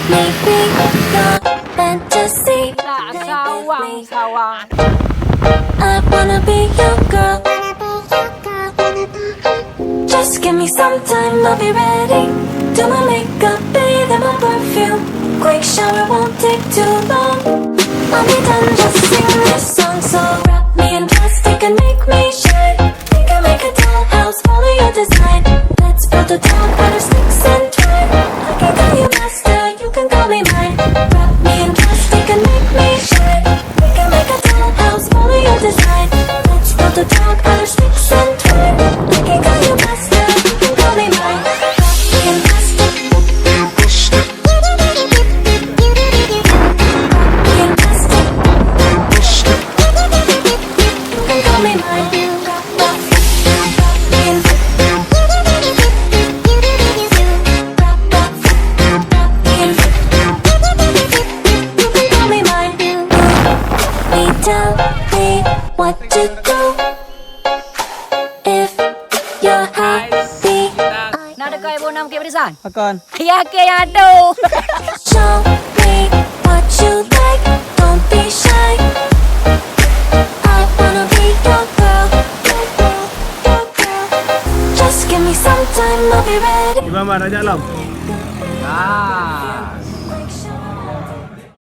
me be your fantasy. Sawang. I wanna be your girl. Just give me some time, I'll be ready. Do my makeup, bathe in my perfume. Quick shower won't take too long. I'll be done, just sing this song. So wrap me in plastic and make me shine. We can make a dollhouse, follow your design. Let's build a doll out of sticks and twine. I can call you master, you can call me mine. Wrap me in plastic and make me shine. We can make a dollhouse, follow your design. Let's build a doll out of sticks and twine. I can call you master, you can call me mine. Wrap me in plastic. Tell me what to do if you're happy. Nak dekat ibu nak pergi barisan? Akan. Ya ke ya tu. Show me what you like, don't be shy. I wanna be your girl. Just give me some time, I'll be ready. Imam ajak Lam. Ah,